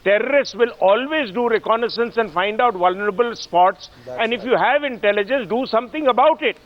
terrorists will always do reconnaissance and find out vulnerable spots. And if you have intelligence, do something about it.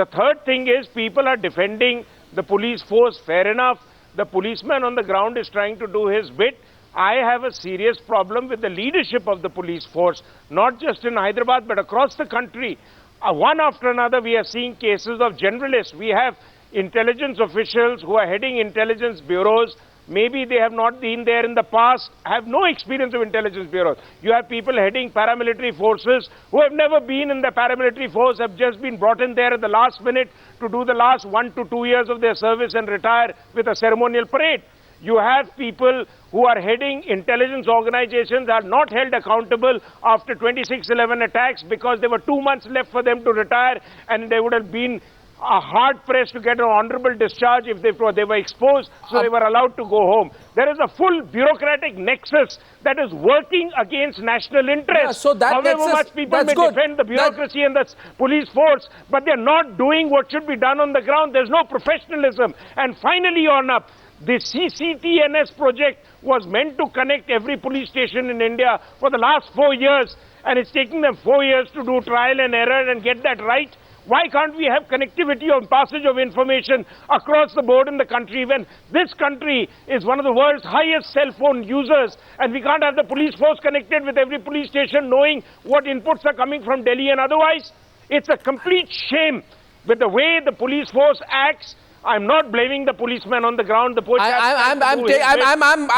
The third thing is people are defending the police force. Fair enough. The policeman on the ground is trying to do his bit. I have a serious problem with the leadership of the police force, not just in Hyderabad, but across the country. One after another, we are seeing cases of generalists. We have intelligence officials who are heading intelligence bureaus. Maybe they have not been there in the past, have no experience of intelligence bureaus. You have people heading paramilitary forces who have never been in the paramilitary force, have just been brought in there at the last minute to do the last 1 to 2 years of their service and retire with a ceremonial parade. You have people who are heading intelligence organizations are not held accountable after 26/11 attacks because there were 2 months left for them to retire, and they would have been hard pressed to get an honorable discharge if they were exposed, so they were allowed to go home. There is a full bureaucratic nexus that is working against national interests. Yeah, so that however nexus, much people may defend the bureaucracy and the police force, but they're not doing what should be done on the ground. There's no professionalism. And finally, on up, the CCTNS project was meant to connect every police station in India for the last 4 years, and it's taking them 4 years to do trial and error and get that right. Why can't we have connectivity or passage of information across the board in the country when this country is one of the world's highest cell phone users, and we can't have the police force connected with every police station knowing what inputs are coming from Delhi and otherwise? It's a complete shame with the way the police force acts. I'm not blaming the policeman on the ground. The police I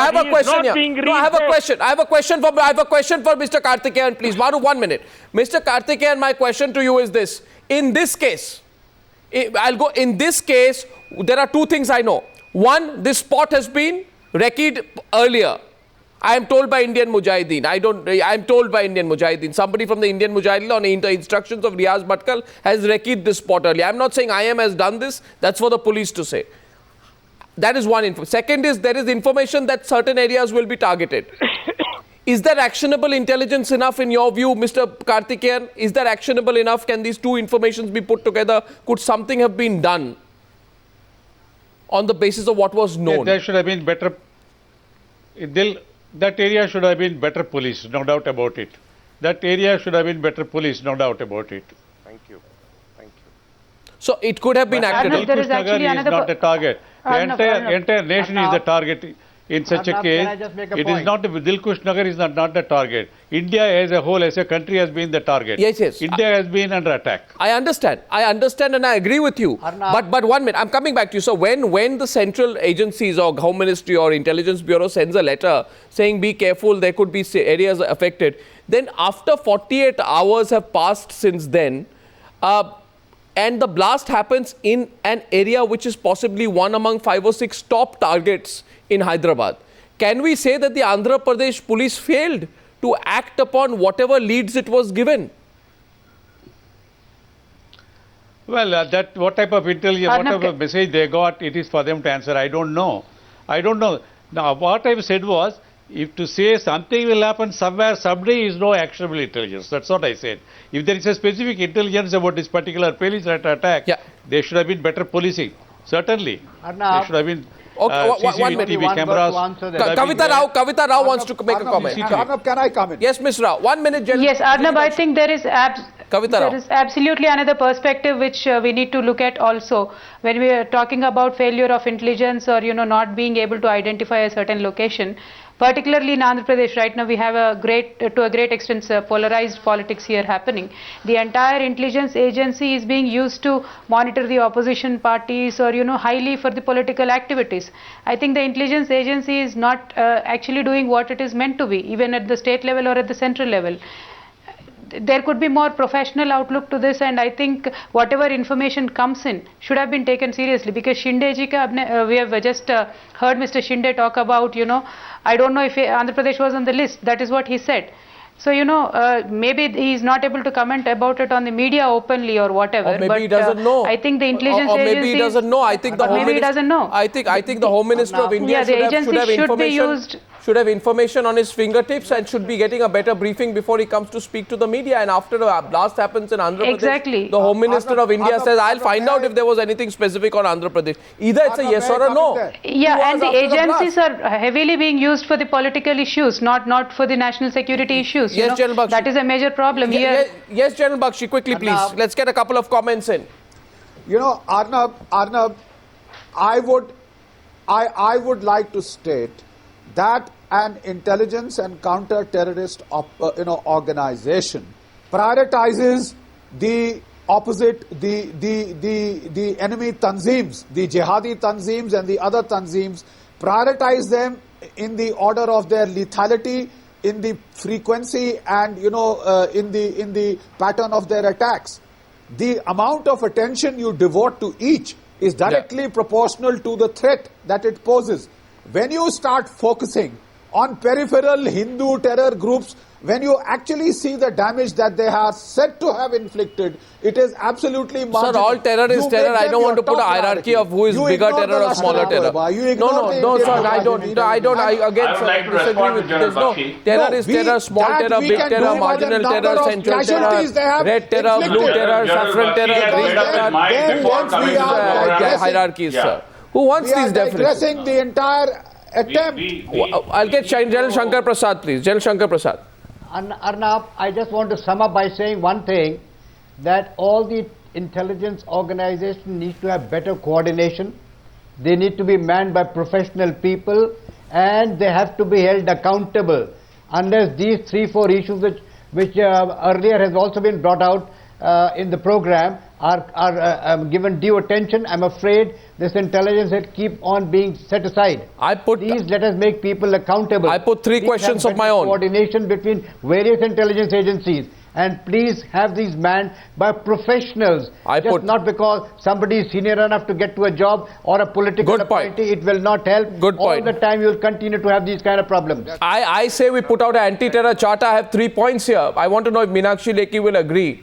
have a question here. No, I have a question. I have a question for Mr. Karthikeyan, please. Maru, 1 minute. Mr. Karthikeyan, my question to you is this. In this case, in this case, there are two things I know. One, this spot has been recce'd earlier. I am told by Indian Mujahideen. I am told by Indian Mujahideen. Somebody from the Indian Mujahideen on the instructions of Riaz Bhatkal has recce'd this spot earlier. I am not saying IM has done this. That's for the police to say. That is one info. Second is there is information that certain areas will be targeted. Is there actionable intelligence enough in your view, Mr. Karthikeyan? Is there actionable enough? Can these two informations be put together? Could something have been done on the basis of what was known? Yeah, there should have been better. That area should have been better police, no doubt about it. That area should have been better police, no doubt about it. Thank you. Thank you. So it could have been acted on. Dilkush Nagar is not the target. The entire nation is the target in such a case. It is not, Dilkush Nagar is not the target. India as a whole, as a country, has been the target. Yes, yes. India has been under attack. I understand and I agree with you. But 1 minute, I'm coming back to you. So when the central agencies or Home Ministry or Intelligence Bureau sends a letter saying be careful, there could be areas affected, then after 48 hours have passed since then, and the blast happens in an area which is possibly one among 5 or 6 top targets in Hyderabad. Can we say that the Andhra Pradesh police failed to act upon whatever leads it was given? Well, that what type of intelligence, what type of message they got, it is for them to answer. I don't know. Now, what I said was, if to say something will happen somewhere, someday is no actionable intelligence. That's what I said. If there is a specific intelligence about this particular police attack, there should have been better policing. Certainly. There should have been CCTV cameras. Kavita Rao wants to make a comment. Arnab, can I comment? Yes, Ms. Rao. 1 minute. Yes, Arnab, I think there is absolutely another perspective which we need to look at also when we are talking about failure of intelligence or not being able to identify a certain location. Particularly in Andhra Pradesh, right now we have to a great extent polarized politics here happening. The entire intelligence agency is being used to monitor the opposition parties or highly for the political activities. I think the intelligence agency is not actually doing what it is meant to be, even at the state level or at the central level. There could be more professional outlook to this, and I think whatever information comes in should have been taken seriously, because Shinde ji ka we have just heard Mr. Shinde talk about, I don't know if Andhra Pradesh was on the list. That is what he said. So, maybe he is not able to comment about it on the media openly or whatever. Or maybe he doesn't know. I think the intelligence or maybe he doesn't know. I think the Home Minister of India should have information should have information on his fingertips and should be getting a better briefing before he comes to speak to the media. And after a blast happens in Andhra Pradesh, the Home Minister of India says, I'll find out if there was anything specific on Andhra Pradesh. Either it's a yes or a no. Yeah, and the agencies are heavily being used for the political issues, not for the national security issues. Yes, General Bakshi. That is a major problem here. Yes, General Bakshi, quickly, please. Let's get a couple of comments in. You know, Arnab, I would like to state that an intelligence and counter-terrorist organization prioritizes the opposite, the enemy tanzeems, the jihadi tanzeems and the other tanzeems, prioritize them in the order of their lethality, in the frequency and in the pattern of their attacks. The amount of attention you devote to each is directly proportional to the threat that it poses. When you start focusing on peripheral Hindu terror groups, when you actually see the damage that they are said to have inflicted, it is absolutely marginal. Sir, all terror is terror. I don't want to put a hierarchy of who is bigger terror or smaller terror. No, sir, I don't. Again, sir, disagree with this. No, terror is terror, small terror, big terror, marginal terror, central terror, red terror, blue terror, saffron terror, green terror. Hierarchies, sir. Who wants these definitions? Addressing the entire attempt. I'll get General Shankar Prasad, please. General Shankar Prasad. Arnab, I just want to sum up by saying one thing, that all the intelligence organizations need to have better coordination. They need to be manned by professional people, and they have to be held accountable. Unless these 3-4 issues which earlier has also been brought out in the program are given due attention, I'm afraid this intelligence will keep on being set aside. Please let us make people accountable. I put 3 questions of my own. Coordination between various intelligence agencies, and please have these manned by professionals. Not because somebody is senior enough to get to a job or a political appointee. It will not help. All the time you will continue to have these kind of problems. I say we put out an anti-terror charter. I have 3 points here. I want to know if Meenakshi Lekhi will agree.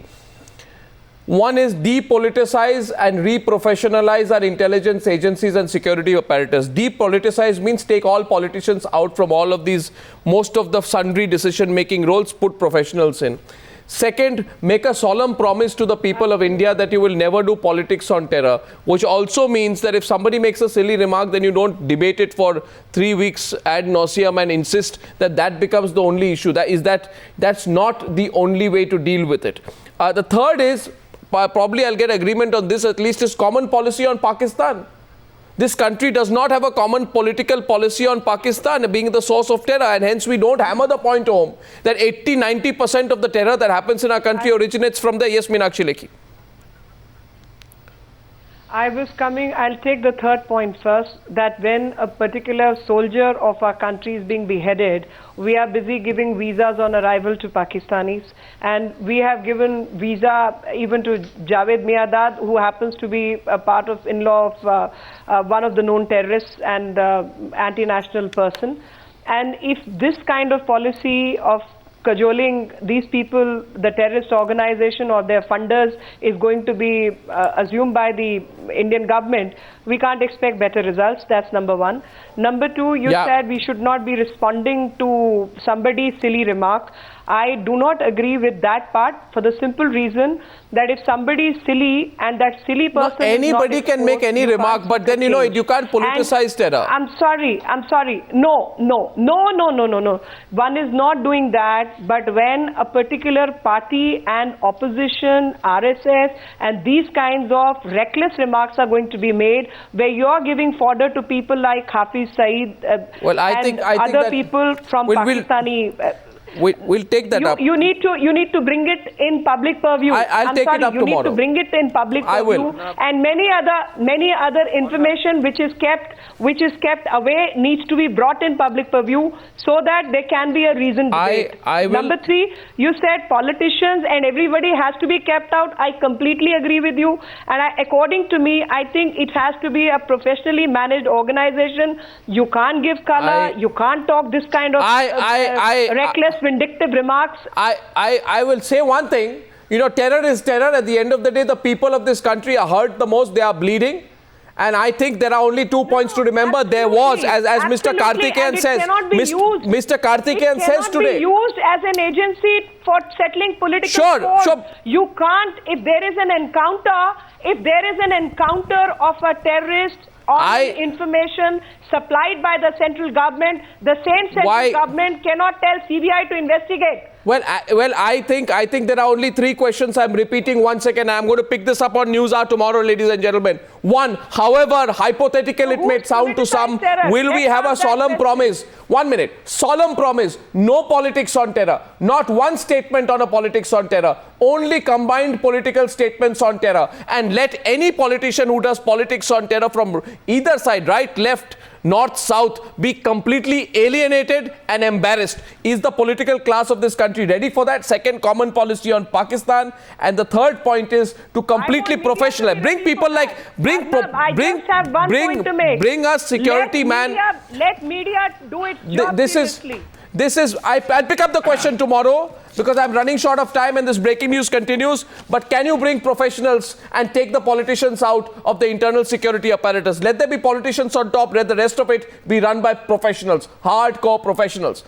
One is depoliticize and reprofessionalize our intelligence agencies and security apparatus. Depoliticize means take all politicians out from all of these, most of the sundry decision-making roles, put professionals in. Second, make a solemn promise to the people of India that you will never do politics on terror, which also means that if somebody makes a silly remark, then you don't debate it for 3 weeks ad nauseum and insist that that becomes the only issue. That's not the only way to deal with it. The third is, probably I'll get agreement on this at least, is common policy on Pakistan. This country does not have a common political policy on Pakistan being the source of terror, and hence we don't hammer the point home that 80-90% of the terror that happens in our country originates from there. Yes, Meenakshi Lekhi. I'll take the third point first, that when a particular soldier of our country is being beheaded, we are busy giving visas on arrival to Pakistanis, and we have given visa even to Javed Miadad, who happens to be a part of in-law of one of the known terrorists and anti-national person. And if this kind of policy of cajoling these people, the terrorist organization or their funders, is going to be assumed by the Indian government, we can't expect better results. That's number one. Number two, you said we should not be responding to somebody's silly remark. I do not agree with that part for the simple reason that if somebody is silly and that silly person anybody can make any remark, but then you can't politicize terror. I'm sorry. No. One is not doing that, but when a particular party and opposition, RSS, and these kinds of reckless remarks are going to be made, where you're giving fodder to people like Hafiz Saeed I think other people from Pakistani. We'll take that up. You need to bring it in public purview. I'll take it up tomorrow. You need to bring it in public purview. I will. And many other information which is kept away needs to be brought in public purview so that there can be a reasoned debate. Number three, you said politicians and everybody has to be kept out. I completely agree with you. And according to me, I think it has to be a professionally managed organization. You can't give color. You can't talk this kind of reckless, vindictive remarks. I will say one thing. Terror is terror. At the end of the day, the people of this country are hurt the most. They are bleeding. And I think there are only 2 points to remember. There was, as Mr. Karthikeyan says, Mr. Karthikeyan says today. It cannot be used as an agency for settling political scores. Sure. You can't, if there is an encounter of a terrorist or information supplied by the central government, the same central government cannot tell CBI to investigate. Well, I think there are only 3 questions. I'm repeating once again. I'm going to pick this up on Newshour tomorrow, ladies and gentlemen. One, however hypothetical it may sound to some, will we have a solemn promise? 1 minute. Solemn promise. No politics on terror. Not one statement on a politics on terror. Only combined political statements on terror. And let any politician who does politics on terror from either side, right, left, north, south, be completely alienated and embarrassed. Is the political class of this country ready for that? Second, common policy on Pakistan. And the third point is to completely professionalize. Bring people like, bring us security man. Let media do its job seriously. I'll pick up the question tomorrow because I'm running short of time and this breaking news continues. But can you bring professionals and take the politicians out of the internal security apparatus? Let there be politicians on top, let the rest of it be run by professionals, hardcore professionals.